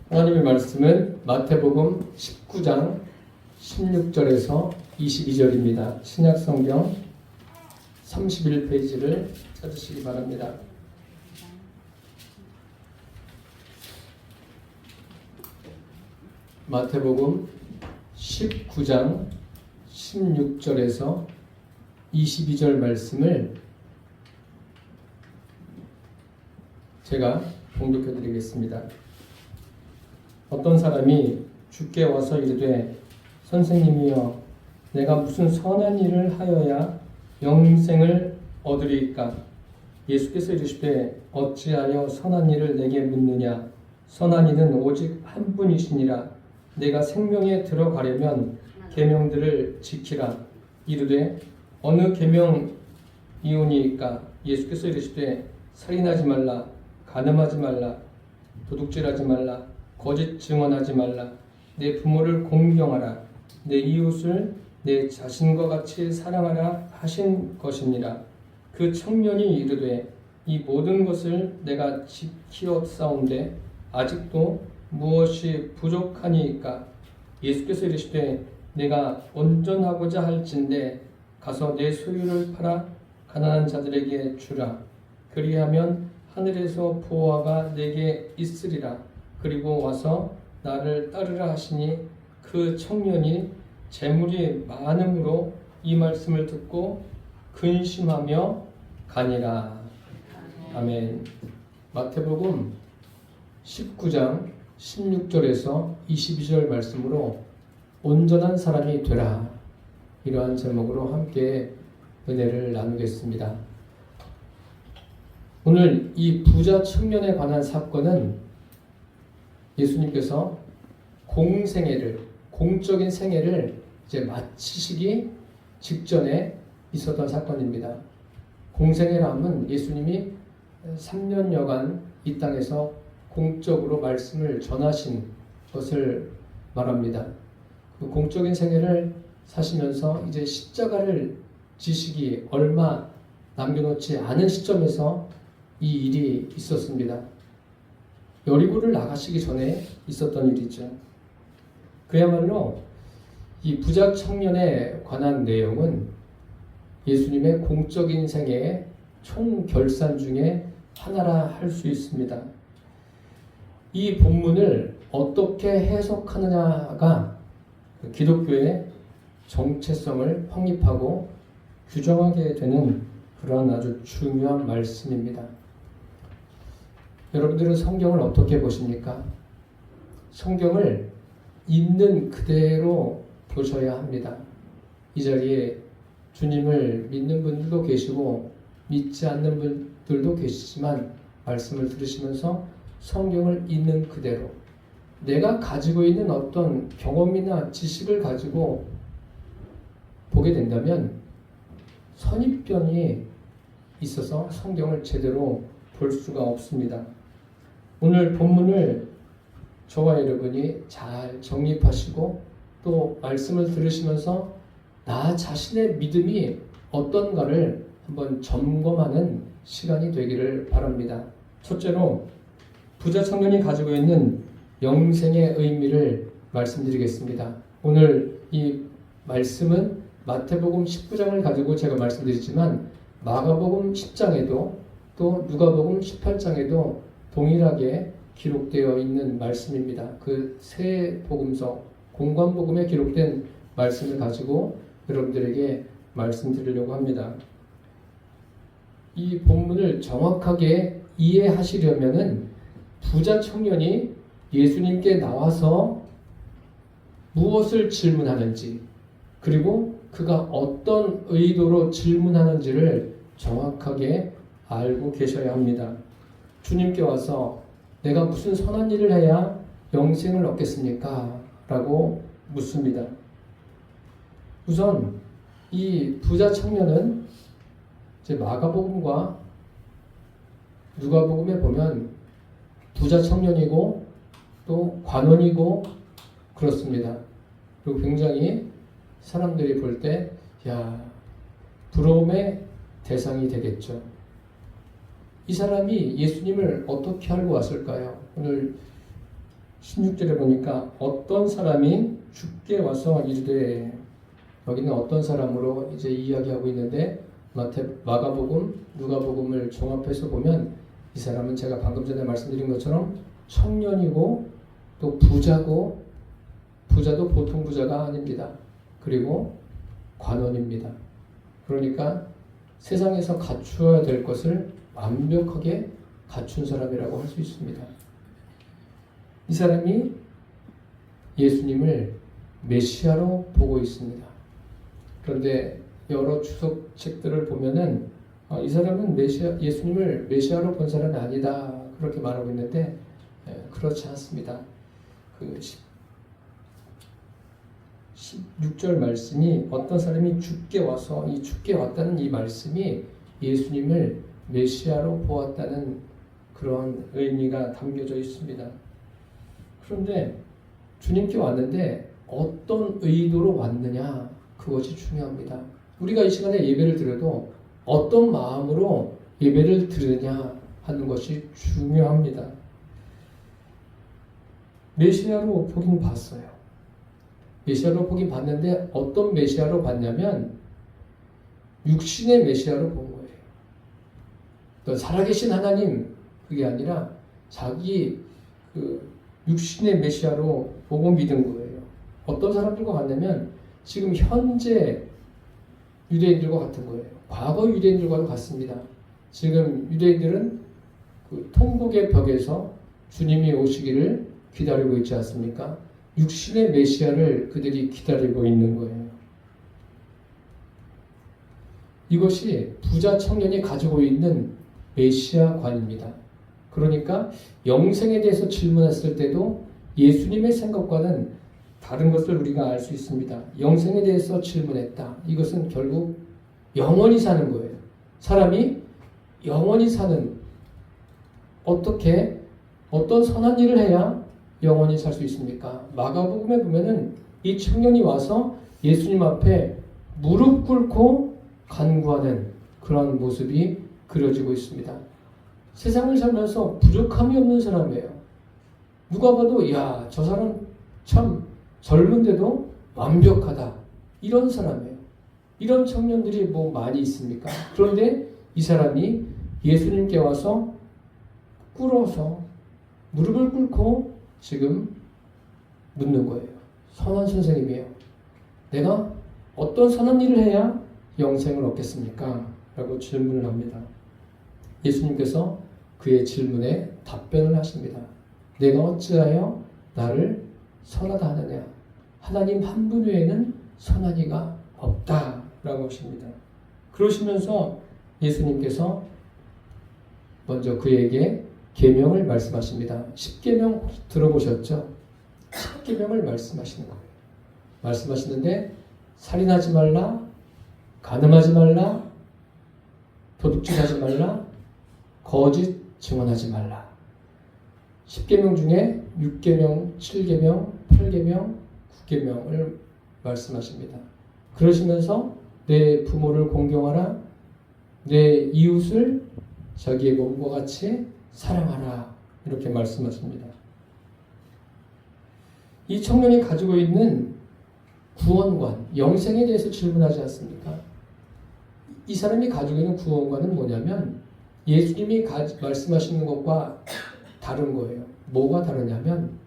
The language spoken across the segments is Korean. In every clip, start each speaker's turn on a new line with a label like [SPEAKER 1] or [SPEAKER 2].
[SPEAKER 1] 하나님의 말씀은 마태복음 19장 16절에서 22절입니다. 신약성경 31페이지를 찾으시기 바랍니다. 마태복음 19장 16절에서 22절 말씀을 제가 봉독해 드리겠습니다. 어떤 사람이 주께 와서 이르되 선생님이여 내가 무슨 선한 일을 하여야 영생을 얻으리이까? 예수께서 이르시되 어찌하여 선한 일을 내게 묻느냐? 선한 이는 오직 한 분이시니라. 내가 생명에 들어가려면 계명들을 지키라. 이르되 어느 계명이오니이까? 예수께서 이르시되 살인하지 말라, 간음하지 말라, 도둑질하지 말라, 거짓 증언하지 말라, 내 부모를 공경하라, 내 이웃을 내 자신과 같이 사랑하라 하신 것이니라. 그 청년이 이르되 이 모든 것을 내가 지키었사온데 아직도 무엇이 부족하니이까? 예수께서 이르시되 내가 온전하고자 할진대 가서 내 소유를 팔아 가난한 자들에게 주라. 그리하면 하늘에서 보화가 내게 있으리라. 그리고 와서 나를 따르라 하시니 그 청년이 재물이 많음으로 이 말씀을 듣고 근심하며 가니라. 아멘. 마태복음 19장 16절에서 22절 말씀으로 온전한 사람이 되라, 이러한 제목으로 함께 은혜를 나누겠습니다. 오늘 이 부자 청년에 관한 사건은 예수님께서 공적인 생애를 이제 마치시기 직전에 있었던 사건입니다. 공생애라면 예수님이 3년여간 이 땅에서 공적으로 말씀을 전하신 것을 말합니다. 그 공적인 생애를 사시면서 이제 십자가를 지시기 얼마 남겨놓지 않은 시점에서 이 일이 있었습니다. 여리고를 나가시기 전에 있었던 일이죠. 그야말로 이 부자 청년에 관한 내용은 예수님의 공적인 생애의 총결산 중에 하나라 할 수 있습니다. 이 본문을 어떻게 해석하느냐가 기독교의 정체성을 확립하고 규정하게 되는 그러한 아주 중요한 말씀입니다. 여러분들은 성경을 어떻게 보십니까? 성경을 있는 그대로 보셔야 합니다. 이 자리에 주님을 믿는 분들도 계시고 믿지 않는 분들도 계시지만 말씀을 들으시면서 성경을 있는 그대로 내가 가지고 있는 어떤 경험이나 지식을 가지고 보게 된다면 선입견이 있어서 성경을 제대로 볼 수가 없습니다. 오늘 본문을 저와 여러분이 잘 정립하시고 또 말씀을 들으시면서 나 자신의 믿음이 어떤가를 한번 점검하는 시간이 되기를 바랍니다. 첫째로 부자 청년이 가지고 있는 영생의 의미를 말씀드리겠습니다. 오늘 이 말씀은 마태복음 19장을 가지고 제가 말씀드리지만 마가복음 10장에도 또 누가복음 18장에도 동일하게 기록되어 있는 말씀입니다. 그 세 복음서 공관복음에 기록된 말씀을 가지고 여러분들에게 말씀드리려고 합니다. 이 본문을 정확하게 이해하시려면은 부자 청년이 예수님께 나와서 무엇을 질문하는지 그리고 그가 어떤 의도로 질문하는지를 정확하게 알고 계셔야 합니다. 주님께 와서 내가 무슨 선한 일을 해야 영생을 얻겠습니까? 라고 묻습니다. 우선 이 부자 청년은 이제 마가복음과 누가복음에 보면 부자 청년이고 또 관원이고 그렇습니다. 그리고 굉장히 사람들이 볼 때 부러움의 대상이 되겠죠. 이 사람이 예수님을 어떻게 알고 왔을까요? 오늘 16절에 보니까 어떤 사람이 주께 와서 이르되, 여기는 어떤 사람으로 이제 이야기하고 있는데 마가복음, 누가복음을 종합해서 보면 이 사람은 제가 방금 전에 말씀드린 것처럼 청년이고 또 부자고, 부자도 보통 부자가 아닙니다. 그리고 관원입니다. 그러니까 세상에서 갖추어야 될 것을 완벽하게 갖춘 사람이라고 할 수 있습니다. 이 사람이 예수님을 메시아로 보고 있습니다. 그런데 여러 주석책들을 보면은 이 사람은 예수님을 메시아로 본 사람이 아니다, 그렇게 말하고 있는데 그렇지 않습니다. 그 16절 말씀이 어떤 사람이 주께 와서, 이 주께 왔다는 이 말씀이 예수님을 메시아로 보았다는 그런 의미가 담겨져 있습니다. 그런데 주님께 왔는데 어떤 의도로 왔느냐, 그것이 중요합니다. 우리가 이 시간에 예배를 드려도 어떤 마음으로 예배를 드리냐 하는 것이 중요합니다. 메시아로 보긴 봤어요. 메시아로 보긴 봤는데 어떤 메시아로 봤냐면 육신의 메시아로 본 거예요. 또 살아계신 하나님, 그게 아니라 자기 육신의 메시아로 보고 믿은 거예요. 어떤 사람들과 같냐면 지금 현재 유대인들과 같은 거예요. 과거 유대인들과도 같습니다. 지금 유대인들은 그 통곡의 벽에서 주님이 오시기를 기다리고 있지 않습니까? 육신의 메시아를 그들이 기다리고 있는 거예요. 이것이 부자 청년이 가지고 있는 메시아관입니다. 그러니까 영생에 대해서 질문했을 때도 예수님의 생각과는 다른 것을 우리가 알 수 있습니다. 영생에 대해서 질문했다. 이것은 결국 영원히 사는 거예요. 사람이 영원히 사는, 어떻게, 어떤 선한 일을 해야 영원히 살 수 있습니까? 마가복음에 보면은 이 청년이 와서 예수님 앞에 무릎 꿇고 간구하는 그런 모습이 그려지고 있습니다. 세상을 살면서 부족함이 없는 사람이에요. 누가 봐도 야, 저 사람 참 젊은데도 완벽하다, 이런 사람이에요. 이런 청년들이 뭐 많이 있습니까? 그런데 이 사람이 예수님께 와서 꿇어서 무릎을 꿇고 지금 묻는 거예요. 선한 선생님이에요. 내가 어떤 선한 일을 해야 영생을 얻겠습니까? 라고 질문을 합니다. 예수님께서 그의 질문에 답변을 하십니다. 내가 어찌하여 나를 선하다 하느냐? 하나님 한 분 외에는 선한 이가 없다 라고 하십니다. 그러시면서 예수님께서 먼저 그에게 계명을 말씀하십니다. 10계명 들어보셨죠? 10계명을 말씀하시는 거예요. 말씀하시는데 살인하지 말라, 간음하지 말라, 도둑질하지 말라, 거짓 증언하지 말라. 10계명 중에 6계명, 7계명, 8계명, 9계명을 말씀하십니다. 그러시면서 내 부모를 공경하라, 내 이웃을 자기의 몸과 같이 사랑하라, 이렇게 말씀하십니다. 이 청년이 가지고 있는 구원관, 영생에 대해서 질문하지 않습니까? 이 사람이 가지고 있는 구원관은 뭐냐면 예수님이 말씀하시는 것과 다른 거예요. 뭐가 다르냐면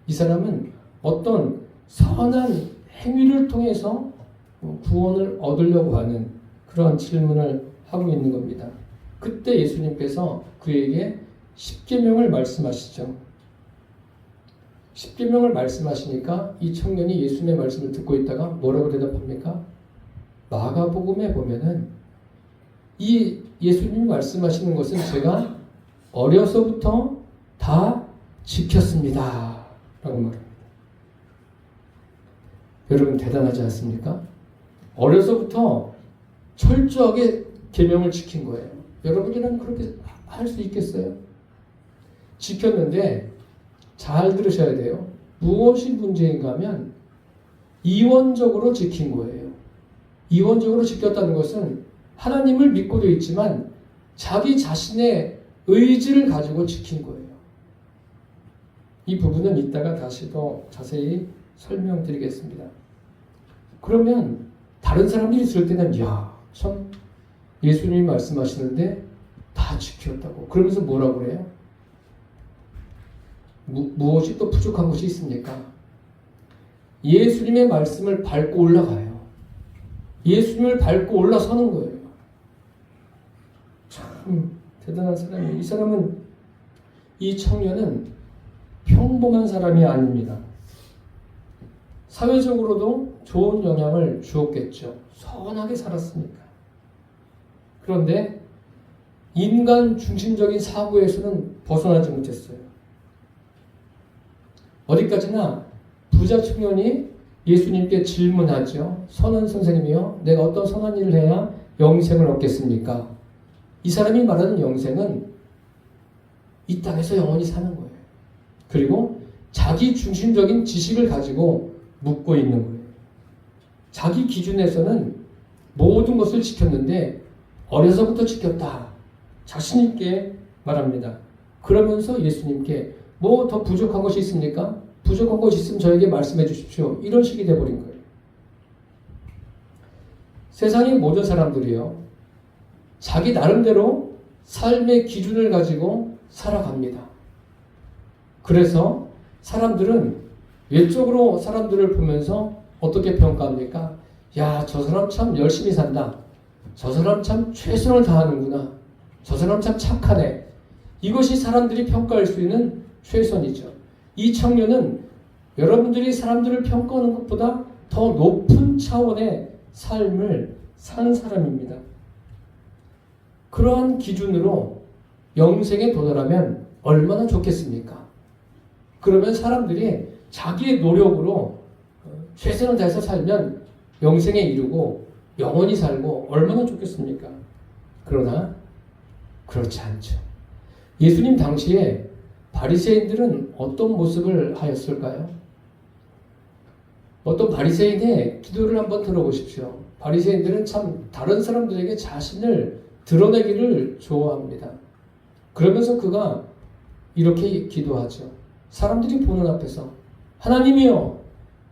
[SPEAKER 1] 이 사람은 어떤 선한 행위를 통해서 구원을 얻으려고 하는 그런 질문을 하고 있는 겁니다. 그때 예수님께서 그에게 10계명을 말씀하시죠. 10계명을 말씀하시니까 이 청년이 예수님의 말씀을 듣고 있다가 뭐라고 대답합니까? 마가복음에 보면은 이 예수님이 말씀하시는 것은 제가 어려서부터 다 지켰습니다 라고 말합니다. 여러분 대단하지 않습니까? 어려서부터 철저하게 계명을 지킨 거예요. 여러분이라면 그렇게 할 수 있겠어요? 지켰는데 잘 들으셔야 돼요. 무엇이 문제인가 하면 이원적으로 지킨 거예요. 이원적으로 지켰다는 것은 하나님을 믿고도 있지만 자기 자신의 의지를 가지고 지킨 거예요. 이 부분은 이따가 다시 더 자세히 설명드리겠습니다. 그러면 다른 사람들이 들을 때는 참 예수님이 말씀하시는데 다 지켰다고. 그러면서 뭐라고 그래요? 무엇이 또 부족한 것이 있습니까? 예수님의 말씀을 밟고 올라가요. 예수님을 밟고 올라서는 거예요. 참 대단한 사람이에요. 이 청년은 평범한 사람이 아닙니다. 사회적으로도 좋은 영향을 주었겠죠. 선하게 살았으니까. 그런데 인간 중심적인 사고에서는 벗어나지 못했어요. 어디까지나 부자 청년이 예수님께 질문하죠. 선한 선생님이요, 내가 어떤 선한 일을 해야 영생을 얻겠습니까? 이 사람이 말하는 영생은 이 땅에서 영원히 사는 거예요. 그리고 자기 중심적인 지식을 가지고 묻고 있는 거예요. 자기 기준에서는 모든 것을 지켰는데 어려서부터 지켰다. 자신 있게 말합니다. 그러면서 예수님께 뭐 더 부족한 것이 있습니까? 부족한 것이 있으면 저에게 말씀해 주십시오. 이런 식이 돼버린 거예요. 세상의 모든 사람들이요, 자기 나름대로 삶의 기준을 가지고 살아갑니다. 그래서 사람들은 외적으로 사람들을 보면서 어떻게 평가합니까? 야, 저 사람 참 열심히 산다. 저 사람 참 최선을 다하는구나. 저 사람 참 착하네. 이것이 사람들이 평가할 수 있는 최선이죠. 이 청년은 여러분들이 사람들을 평가하는 것보다 더 높은 차원의 삶을 사는 사람입니다. 그러한 기준으로 영생에 도달하면 얼마나 좋겠습니까? 그러면 사람들이 자기의 노력으로 최선을 다해서 살면 영생에 이르고 영원히 살고 얼마나 좋겠습니까? 그러나 그렇지 않죠. 예수님 당시에 바리새인들은 어떤 모습을 하였을까요? 어떤 바리새인의 기도를 한번 들어보십시오. 바리새인들은 참 다른 사람들에게 자신을 드러내기를 좋아합니다. 그러면서 그가 이렇게 기도하죠. 사람들이 보는 앞에서 하나님이여,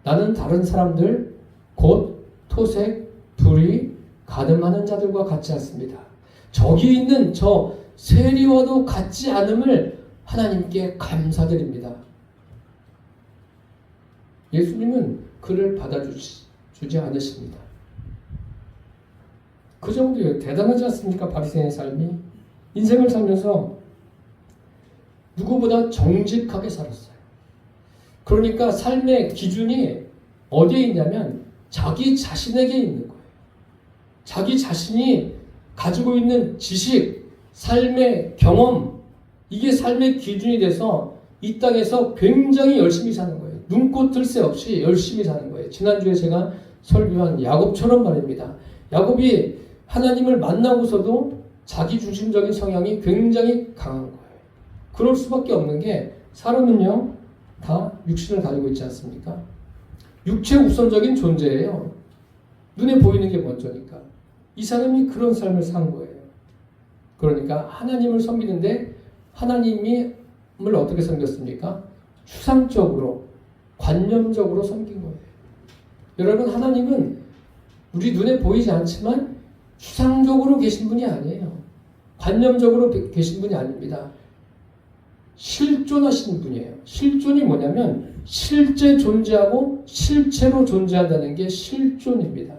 [SPEAKER 1] 나는 다른 사람들 곧 토색, 불의, 가늠하는 자들과 같지 않습니다. 저기 있는 저 세리와도 같지 않음을 하나님께 감사드립니다. 예수님은 그를 받아주지 않으십니다. 그 정도예요. 대단하지 않습니까? 바리새인의 삶이. 인생을 살면서 누구보다 정직하게 살았어요. 그러니까 삶의 기준이 어디에 있냐면 자기 자신에게 있는 거예요. 자기 자신이 가지고 있는 지식, 삶의 경험, 이게 삶의 기준이 돼서 이 땅에서 굉장히 열심히 사는 거예요. 눈꽃 뜰 새 없이 열심히 사는 거예요. 지난주에 제가 설교한 야곱처럼 말입니다. 야곱이 하나님을 만나고서도 자기 중심적인 성향이 굉장히 강한 거예요. 그럴 수밖에 없는 게 사람은요, 다 육신을 가지고 있지 않습니까? 육체 우선적인 존재예요. 눈에 보이는 게 먼저니까. 이 사람이 그런 삶을 산 거예요. 그러니까 하나님을 섬기는데 하나님을 어떻게 섬겼습니까? 추상적으로, 관념적으로 섬긴 거예요. 여러분, 하나님은 우리 눈에 보이지 않지만 추상적으로 계신 분이 아니에요. 관념적으로 계신 분이 아닙니다. 실존하신 분이에요. 실존이 뭐냐면 실제 존재하고 실체로 존재한다는 게 실존입니다.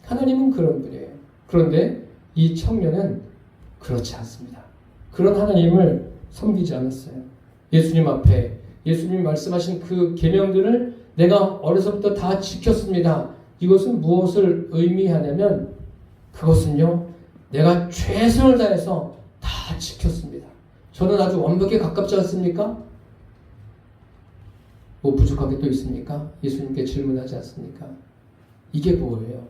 [SPEAKER 1] 하나님은 그런 분이에요. 그런데 이 청년은 그렇지 않습니다. 그런 하나님을 섬기지 않았어요. 예수님 앞에 예수님이 말씀하신 그 계명들을 내가 어려서부터 다 지켰습니다. 이것은 무엇을 의미하냐면 그것은요, 내가 최선을 다해서 다 지켰습니다. 저는 아주 완벽에 가깝지 않습니까? 뭐 부족한 게 또 있습니까? 예수님께 질문하지 않습니까? 이게 뭐예요?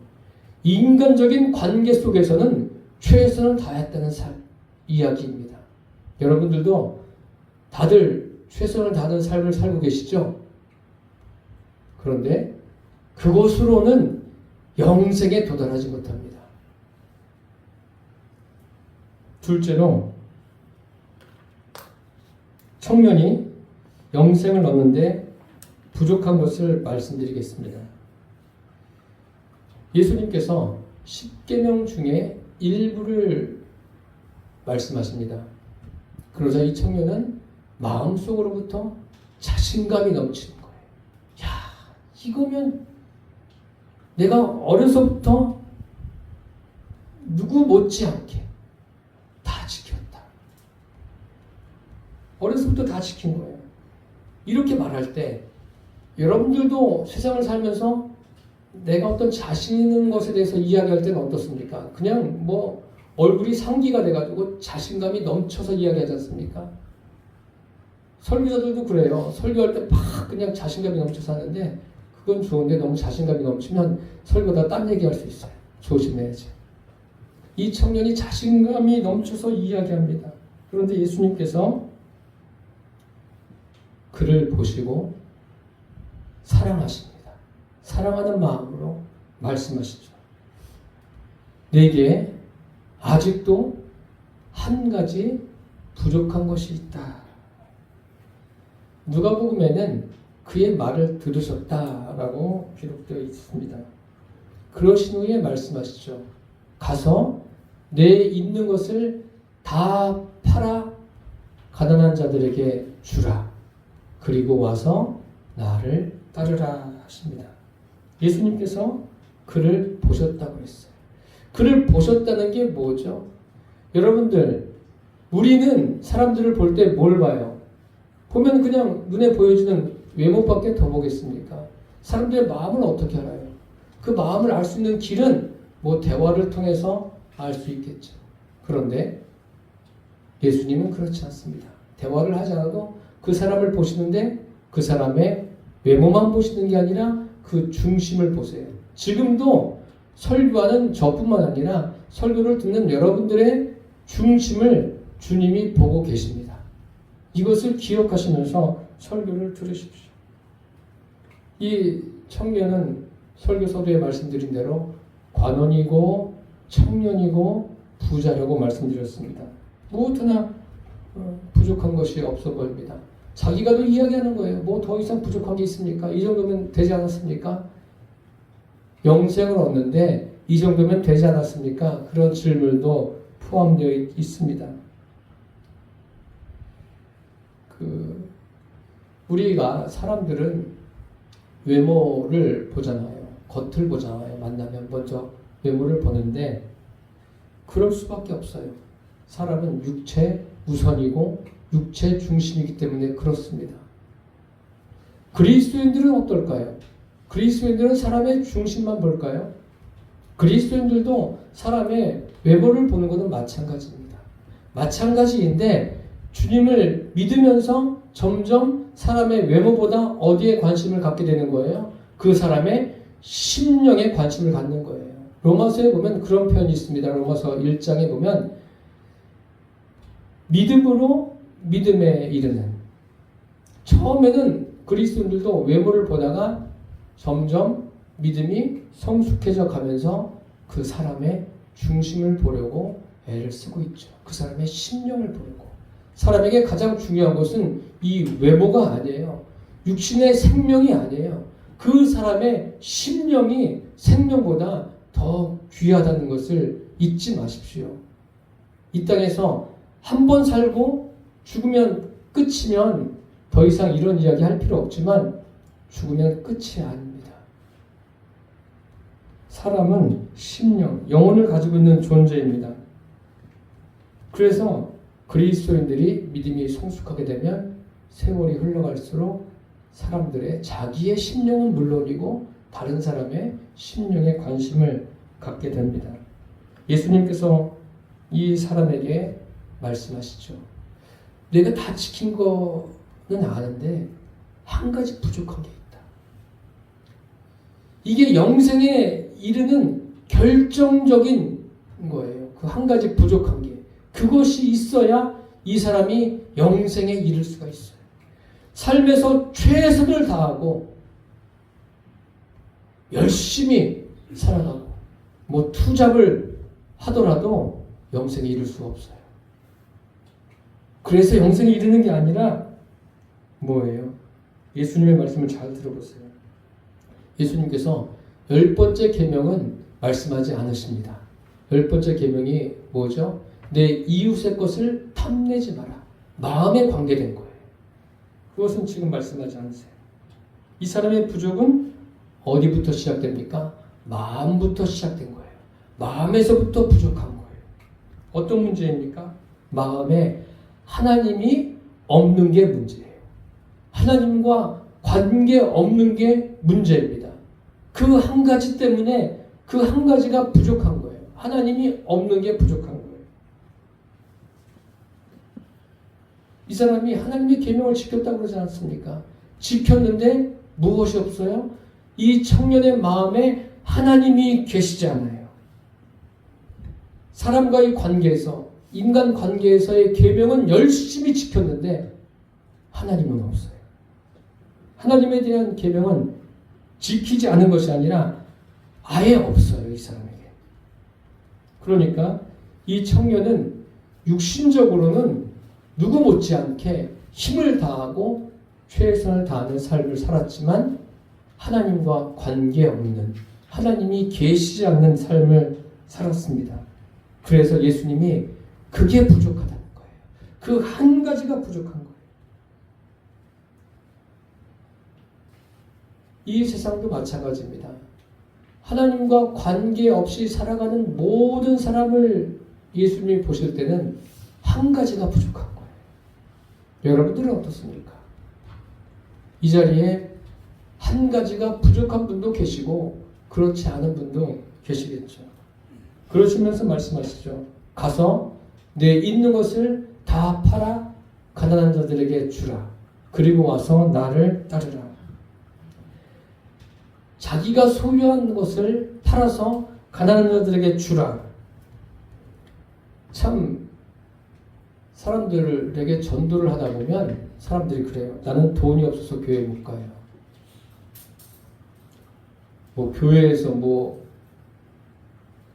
[SPEAKER 1] 인간적인 관계 속에서는 최선을 다했다는 이야기입니다. 여러분들도 다들 최선을 다하는 삶을 살고 계시죠? 그런데 그것으로는 영생에 도달하지 못합니다. 둘째로 청년이 영생을 얻는데 부족한 것을 말씀드리겠습니다. 예수님께서 10계명 중에 일부를 말씀하십니다. 그러자 이 청년은 마음속으로부터 자신감이 넘치는 거예요. 야, 이거면 내가 어려서부터 누구 못지않게 다 지켰다. 어려서부터 다 지킨 거예요. 이렇게 말할 때 여러분들도 세상을 살면서 내가 어떤 자신 있는 것에 대해서 이야기할 때는 어떻습니까? 그냥 뭐 얼굴이 상기가 돼가지고 자신감이 넘쳐서 이야기하지 않습니까? 설교자들도 그래요. 설교할 때 막 그냥 자신감이 넘쳐서 하는데 그건 좋은데 너무 자신감이 넘치면 설교다 딴 얘기할 수 있어요. 조심해야지. 이 청년이 자신감이 넘쳐서 이야기합니다. 그런데 예수님께서 그를 보시고 사랑하십니다. 사랑하는 마음으로 말씀하시죠. 내게 아직도 한 가지 부족한 것이 있다. 누가복음에는 그의 말을 들으셨다라고 기록되어 있습니다. 그러신 후에 말씀하시죠. 가서 내 있는 것을 다 팔아 가난한 자들에게 주라. 그리고 와서 나를 따르라 하십니다. 예수님께서 그를 보셨다고 했어요. 그를 보셨다는 게 뭐죠? 여러분들, 우리는 사람들을 볼 때 뭘 봐요? 보면 그냥 눈에 보여지는 외모밖에 더 보겠습니까? 사람들의 마음을 어떻게 알아요? 그 마음을 알 수 있는 길은 뭐 대화를 통해서 알 수 있겠죠. 그런데 예수님은 그렇지 않습니다. 대화를 하지 않아도 그 사람을 보시는데 그 사람의 외모만 보시는 게 아니라 그 중심을 보세요. 지금도 설교하는 저뿐만 아니라 설교를 듣는 여러분들의 중심을 주님이 보고 계십니다. 이것을 기억하시면서 설교를 들으십시오. 이 청년은 설교 서두에 말씀드린 대로 관원이고 청년이고 부자라고 말씀드렸습니다. 무엇하나 부족한 것이 없어 보입니다. 자기가 또 이야기하는 거예요. 뭐 더 이상 부족한 게 있습니까? 이 정도면 되지 않았습니까? 영생을 얻는데 이 정도면 되지 않았습니까? 그런 질문도 포함되어 있습니다. 우리가 사람들은 외모를 보잖아요. 겉을 보잖아요. 만나면 먼저 외모를 보는데 그럴 수밖에 없어요. 사람은 육체 우선이고 육체 중심이기 때문에 그렇습니다. 그리스도인들은 어떨까요? 그리스도인들은 사람의 중심만 볼까요? 그리스도인들도 사람의 외모를 보는 것은 마찬가지입니다. 마찬가지인데 주님을 믿으면서 점점 사람의 외모보다 어디에 관심을 갖게 되는 거예요? 그 사람의 심령에 관심을 갖는 거예요. 로마서에 보면 그런 표현이 있습니다. 로마서 1장에 보면 믿음으로 믿음에 이르는. 처음에는 그리스도인들도 외모를 보다가 점점 믿음이 성숙해져 가면서 그 사람의 중심을 보려고 애를 쓰고 있죠. 그 사람의 심령을 보려고. 사람에게 가장 중요한 것은 이 외모가 아니에요. 육신의 생명이 아니에요. 그 사람의 심령이 생명보다 더 귀하다는 것을 잊지 마십시오. 이 땅에서 한 번 살고 죽으면 끝이면 더 이상 이런 이야기 할 필요 없지만 죽으면 끝이 아닙니다. 사람은 심령, 영혼을 가지고 있는 존재입니다. 그래서 그리스도인들이 믿음이 성숙하게 되면 세월이 흘러갈수록 사람들의 자기의 심령은 물론이고 다른 사람의 심령에 관심을 갖게 됩니다. 예수님께서 이 사람에게 말씀하시죠. 내가 다 지킨 거는 아는데 한 가지 부족한 게 있다. 이게 영생에 이르는 결정적인 거예요. 그 한 가지 부족한 게. 그것이 있어야 이 사람이 영생에 이를 수가 있어요. 삶에서 최선을 다하고 열심히 살아가고 뭐 투잡을 하더라도 영생에 이를 수 없어요. 그래서 영생에 이르는 게 아니라 뭐예요? 예수님의 말씀을 잘 들어보세요. 예수님께서 10번째 계명은 말씀하지 않으십니다. 10번째 계명이 뭐죠? 내 이웃의 것을 탐내지 마라. 마음에 관계된 거예요. 그것은 지금 말씀하지 않으세요. 이 사람의 부족은 어디부터 시작됩니까? 마음부터 시작된 거예요. 마음에서부터 부족한 거예요. 어떤 문제입니까? 마음에 하나님이 없는 게 문제예요. 하나님과 관계 없는 게 문제입니다. 그 한 가지 때문에 그 한 가지가 부족한 거예요. 하나님이 없는 게 부족한 거예요. 이 사람이 하나님의 계명을 지켰다고 그러지 않습니까? 지켰는데 무엇이 없어요? 이 청년의 마음에 하나님이 계시지 않아요. 사람과의 관계에서, 인간 관계에서의 계명은 열심히 지켰는데 하나님은 없어요. 하나님에 대한 계명은 지키지 않은 것이 아니라 아예 없어요, 이 사람에게. 그러니까 이 청년은 육신적으로는 누구 못지않게 힘을 다하고 최선을 다하는 삶을 살았지만 하나님과 관계없는, 하나님이 계시지 않는 삶을 살았습니다. 그래서 예수님이 그게 부족하다는 거예요. 그 한 가지가 부족한 거예요. 이 세상도 마찬가지입니다. 하나님과 관계없이 살아가는 모든 사람을 예수님이 보실 때는 한 가지가 부족한 거예요. 여러분들은 어떻습니까? 이 자리에 한 가지가 부족한 분도 계시고 그렇지 않은 분도 계시겠죠. 그러시면서 말씀하시죠. 가서 내 있는 것을 다 팔아 가난한 자들에게 주라. 그리고 와서 나를 따르라. 자기가 소유한 것을 팔아서 가난한 자들에게 주라. 참 사람들에게 전도를 하다 보면 사람들이 그래요. 나는 돈이 없어서 교회 못 가요. 교회에서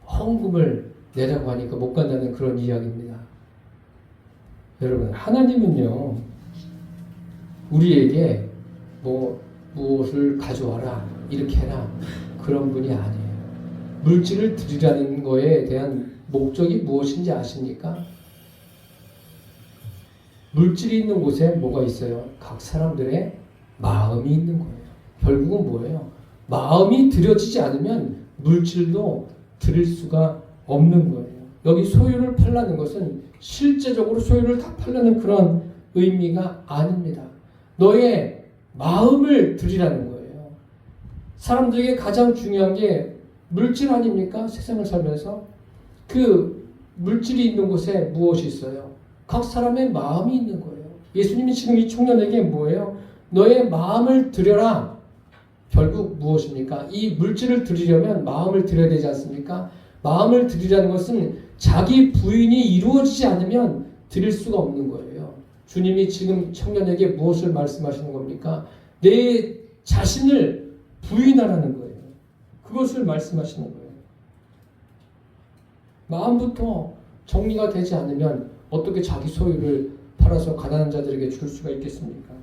[SPEAKER 1] 헌금을 내라고 하니까 못 간다는 그런 이야기입니다. 여러분, 하나님은요, 우리에게 무엇을 가져와라, 이렇게 해라, 그런 분이 아니에요. 물질을 드리라는 거에 대한 목적이 무엇인지 아십니까? 물질이 있는 곳에 뭐가 있어요? 각 사람들의 마음이 있는 거예요. 결국은 뭐예요? 마음이 들여지지 않으면 물질도 드릴 수가 없는 거예요. 여기 소유를 팔라는 것은 실제적으로 소유를 다 팔라는 그런 의미가 아닙니다. 너의 마음을 드리라는 거예요. 사람들에게 가장 중요한 게 물질 아닙니까? 세상을 살면서. 그 물질이 있는 곳에 무엇이 있어요? 각 사람의 마음이 있는 거예요. 예수님이 지금 이 청년에게 뭐예요? 너의 마음을 드려라. 결국 무엇입니까? 이 물질을 드리려면 마음을 드려야 되지 않습니까? 마음을 드리라는 것은 자기 부인이 이루어지지 않으면 드릴 수가 없는 거예요. 주님이 지금 청년에게 무엇을 말씀하시는 겁니까? 내 자신을 부인하라는 거예요. 그것을 말씀하시는 거예요. 마음부터 정리가 되지 않으면 어떻게 자기 소유를 팔아서 가난한 자들에게 줄 수가 있겠습니까?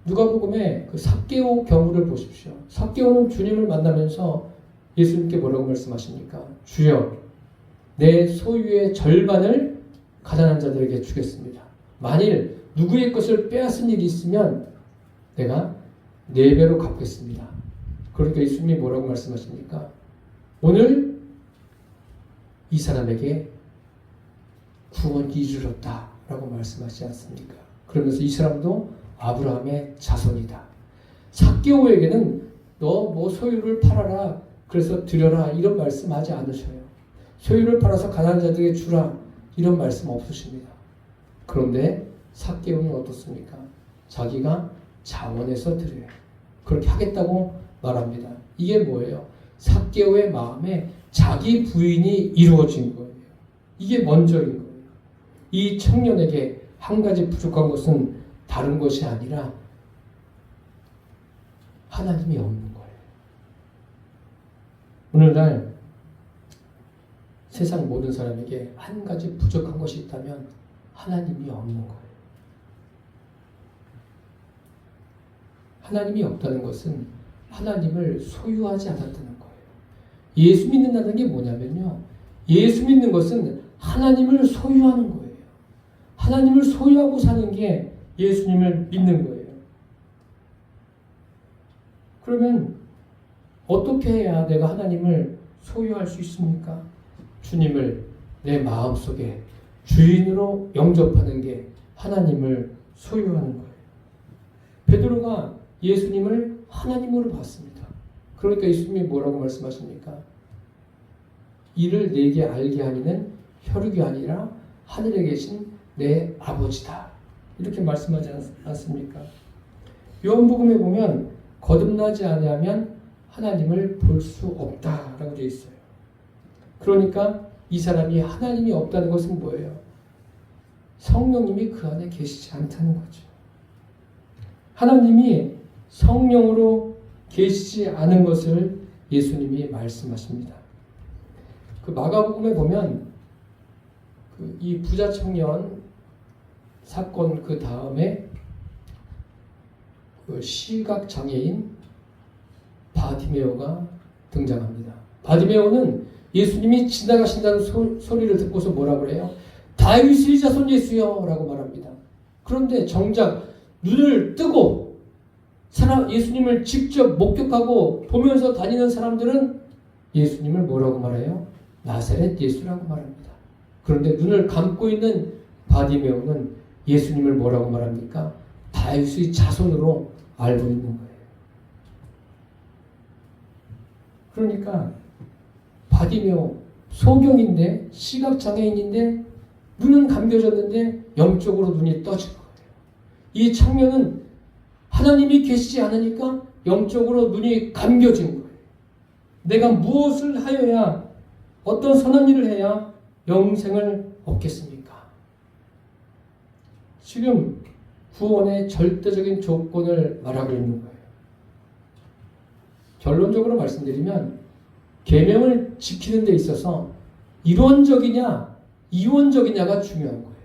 [SPEAKER 1] 누가복음의 그 삭개오 경우를 보십시오. 삭개오는 주님을 만나면서 예수님께 뭐라고 말씀하십니까? 주여, 내 소유의 절반을 가난한 자들에게 주겠습니다. 만일 누구의 것을 빼앗은 일이 있으면 내가 4배로 갚겠습니다. 그러니까 예수님이 뭐라고 말씀하십니까? 오늘 이 사람에게 구원이 이르렀다 라고 말씀하시지 않습니까? 그러면서 이 사람도 아브라함의 자손이다. 삭개오에게는 너 소유를 팔아라, 그래서 드려라, 이런 말씀하지 않으셔요. 소유를 팔아서 가난한 자들에게 주라, 이런 말씀 없으십니다. 그런데 삭개오는 어떻습니까? 자기가 자원해서 드려요. 그렇게 하겠다고 말합니다. 이게 뭐예요? 삭개오의 마음에 자기 부인이 이루어진 거예요. 이게 먼저인 거예요. 이 청년에게 한 가지 부족한 것은 다른 것이 아니라 하나님이 없는 거예요. 오늘날 세상 모든 사람에게 한 가지 부족한 것이 있다면 하나님이 없는 거예요. 하나님이 없다는 것은 하나님을 소유하지 않았다는 거예요. 예수 믿는다는 게 뭐냐면요. 예수 믿는 것은 하나님을 소유하는 거예요. 하나님을 소유하고 사는 게 예수님을 믿는 거예요. 그러면 어떻게 해야 내가 하나님을 소유할 수 있습니까? 주님을 내 마음속에 주인으로 영접하는 게 하나님을 소유하는 거예요. 베드로가 예수님을 하나님으로 봤습니다. 그러니까 예수님이 뭐라고 말씀하십니까? 이를 내게 알게 하니는 혈육이 아니라 하늘에 계신 내 아버지다. 이렇게 말씀하지 않습니까? 요한복음에 보면 거듭나지 아니하면 하나님을 볼 수 없다라고 되어 있어요. 그러니까 이 사람이 하나님이 없다는 것은 뭐예요? 성령님이 그 안에 계시지 않다는 거죠. 하나님이 성령으로 계시지 않은 것을 예수님이 말씀하십니다. 그 마가복음에 보면 이 부자 청년 사건 그 다음에 그 시각 장애인 바디메오가 등장합니다. 바디메오는 예수님이 지나가신다는 소리를 듣고서 뭐라 그래요? 다윗의 자손 예수여 라고 말합니다. 그런데 정작 눈을 뜨고 예수님을 직접 목격하고 보면서 다니는 사람들은 예수님을 뭐라고 말해요? 나사렛 예수라고 말합니다. 그런데 눈을 감고 있는 바디메오는 예수님을 뭐라고 말합니까? 다윗의 자손으로 알고 있는 거예요. 그러니까 바디메오 소경인데 시각장애인인데 눈은 감겨졌는데 영적으로 눈이 떠진 거예요. 이 청년은 하나님이 계시지 않으니까 영적으로 눈이 감겨진 거예요. 내가 무엇을 하여야 어떤 선한 일을 해야 영생을 얻겠습니까? 지금 구원의 절대적인 조건을 말하고 있는 거예요. 결론적으로 말씀드리면 계명을 지키는 데 있어서 이론적이냐 이원적이냐가 중요한 거예요.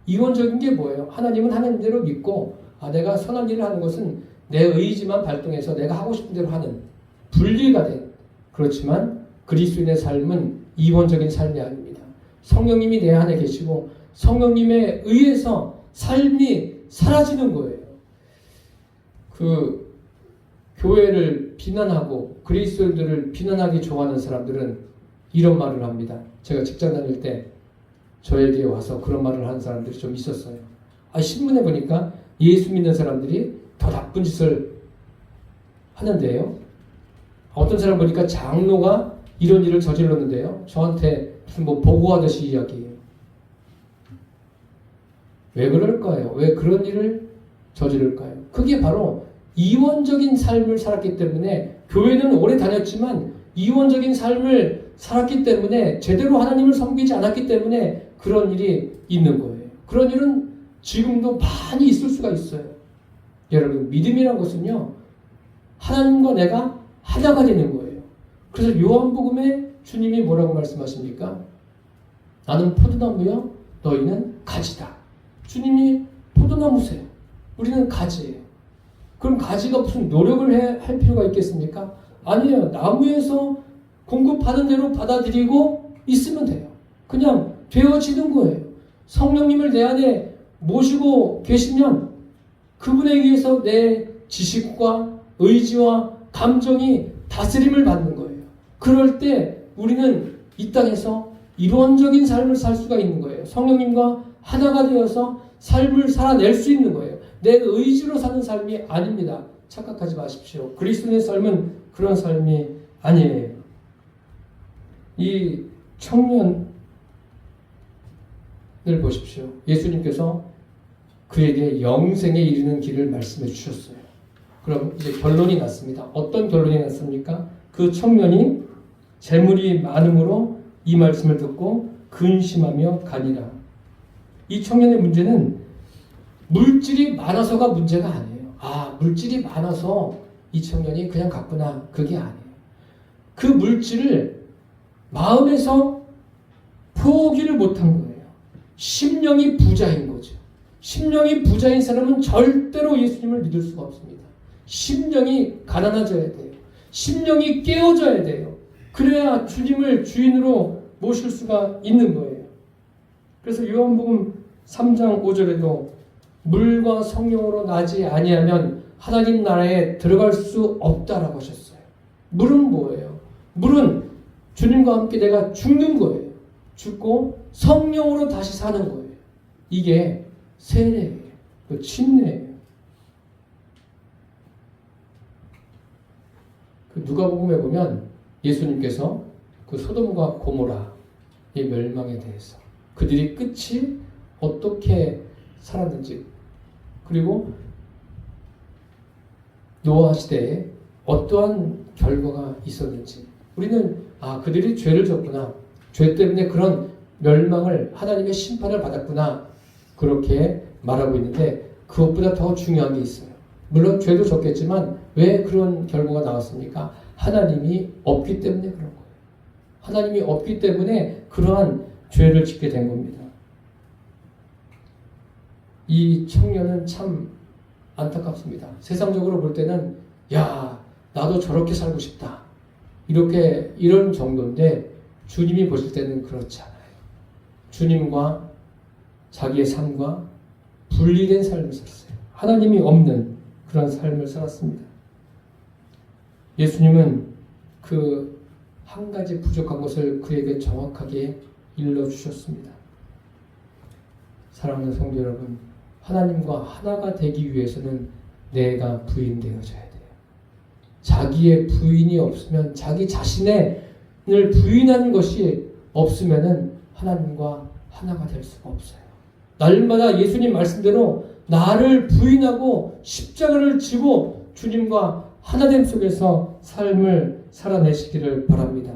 [SPEAKER 1] 이원적인 게 뭐예요? 하나님은 하나님대로 믿고 내가 선한 일을 하는 것은 내 의지만 발동해서 내가 하고 싶은 대로 하는 분리가 된, 그렇지만 그리스도인의 삶은 이원적인 삶이 아닙니다. 성령님이 내 안에 계시고 성령님에 의해서 삶이 사라지는 거예요. 그 교회를 비난하고 그리스도인들을 비난하기 좋아하는 사람들은 이런 말을 합니다. 제가 직장 다닐 때 저에게 와서 그런 말을 하는 사람들이 좀 있었어요. 신문에 보니까 예수 믿는 사람들이 더 나쁜 짓을 하는데요. 어떤 사람 보니까 장로가 이런 일을 저질렀는데요. 저한테 무슨 보고하듯이 이야기해요. 왜 그럴까요? 왜 그런 일을 저지를까요? 그게 바로 이원적인 삶을 살았기 때문에, 교회는 오래 다녔지만 이원적인 삶을 살았기 때문에, 제대로 하나님을 섬기지 않았기 때문에 그런 일이 있는 거예요. 그런 일은 지금도 많이 있을 수가 있어요. 여러분, 믿음이란 것은요, 하나님과 내가 하나가 되는 거예요. 그래서 요한복음에 주님이 뭐라고 말씀하십니까? 나는 포도나무요, 너희는 가지다. 주님이 포도나무세요. 우리는 가지예요. 그럼 가지가 무슨 노력을 할 필요가 있겠습니까? 아니에요. 나무에서 공급하는 대로 받아들이고 있으면 돼요. 그냥 되어지는 거예요. 성령님을 내 안에 모시고 계시면 그분에 의해서 내 지식과 의지와 감정이 다스림을 받는 거예요. 그럴 때 우리는 이 땅에서 이론적인 삶을 살 수가 있는 거예요. 성령님과 하나가 되어서 삶을 살아낼 수 있는 거예요. 내 의지로 사는 삶이 아닙니다. 착각하지 마십시오. 그리스도의 삶은 그런 삶이 아니에요. 이 청년을 보십시오. 예수님께서 그에게 영생에 이르는 길을 말씀해 주셨어요. 그럼 이제 결론이 났습니다. 어떤 결론이 났습니까? 그 청년이 재물이 많음으로 이 말씀을 듣고 근심하며 가니라. 이 청년의 문제는 물질이 많아서가 문제가 아니에요. 물질이 많아서 이 청년이 그냥 갔구나. 그게 아니에요. 그 물질을 마음에서 포기를 못한 거예요. 심령이 부자인 거죠. 심령이 부자인 사람은 절대로 예수님을 믿을 수가 없습니다. 심령이 가난해져야 돼요. 심령이 깨어져야 돼요. 그래야 주님을 주인으로 모실 수가 있는 거예요. 그래서 요한복음 3장 5절에도 물과 성령으로 나지 아니하면 하나님 나라에 들어갈 수 없다라고 하셨어요. 물은 뭐예요? 물은 주님과 함께 내가 죽는 거예요. 죽고 성령으로 다시 사는 거예요. 이게 세례예요. 침례예요. 누가복음에 보면 예수님께서 그 소돔과 고모라의 멸망에 대해서 그들이 끝이 어떻게 살았는지, 그리고 노아 시대에 어떠한 결과가 있었는지, 우리는 그들이 죄를 졌구나, 죄 때문에 그런 멸망을, 하나님의 심판을 받았구나, 그렇게 말하고 있는데, 그것보다 더 중요한 게 있어요. 물론 죄도 졌겠지만 왜 그런 결과가 나왔습니까? 하나님이 없기 때문에 그런 거예요. 하나님이 없기 때문에 그러한 죄를 짓게 된 겁니다. 이 청년은 참 안타깝습니다. 세상적으로 볼 때는 나도 저렇게 살고 싶다, 이런 정도인데, 주님이 보실 때는 그렇지 않아요. 주님과 자기의 삶과 분리된 삶을 살았어요. 하나님이 없는 그런 삶을 살았습니다. 예수님은 그 한 가지 부족한 것을 그에게 정확하게 일러주셨습니다. 사랑하는 성도 여러분, 하나님과 하나가 되기 위해서는 내가 부인되어져야 돼요. 자기의 부인이 없으면, 자기 자신을 부인하는 것이 없으면은 하나님과 하나가 될 수가 없어요. 날마다 예수님 말씀대로 나를 부인하고 십자가를 지고 주님과 하나됨 속에서 삶을 살아내시기를 바랍니다.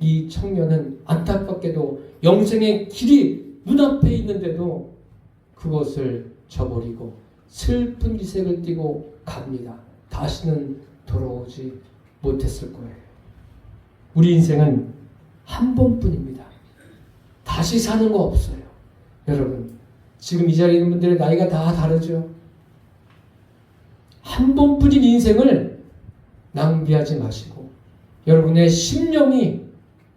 [SPEAKER 1] 이 청년은 안타깝게도 영생의 길이 눈앞에 있는데도 그것을 저버리고 슬픈 기색을 띠고 갑니다. 다시는 돌아오지 못했을 거예요. 우리 인생은 한 번뿐입니다. 다시 사는 거 없어요. 여러분, 지금 이 자리에 있는 분들의 나이가 다 다르죠. 한 번뿐인 인생을 낭비하지 마시고, 여러분의 심령이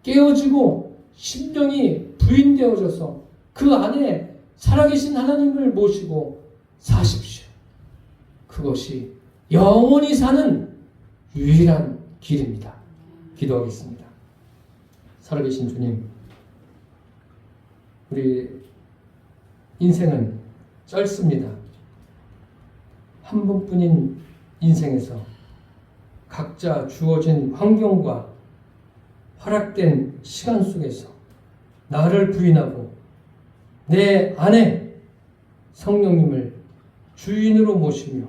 [SPEAKER 1] 깨어지고 심령이 부인되어져서 그 안에 살아계신 하나님을 모시고 사십시오. 그것이 영원히 사는 유일한 길입니다. 기도하겠습니다. 살아계신 주님, 우리 인생은 짧습니다. 한 번뿐인 인생에서 각자 주어진 환경과 허락된 시간 속에서 나를 부인하고 내 안에 성령님을 주인으로 모시며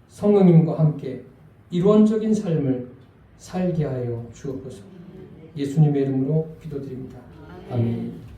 [SPEAKER 1] 성령님과 함께 일원적인 삶을 살게 하여 주옵소서. 예수님의 이름으로 기도드립니다. 아멘.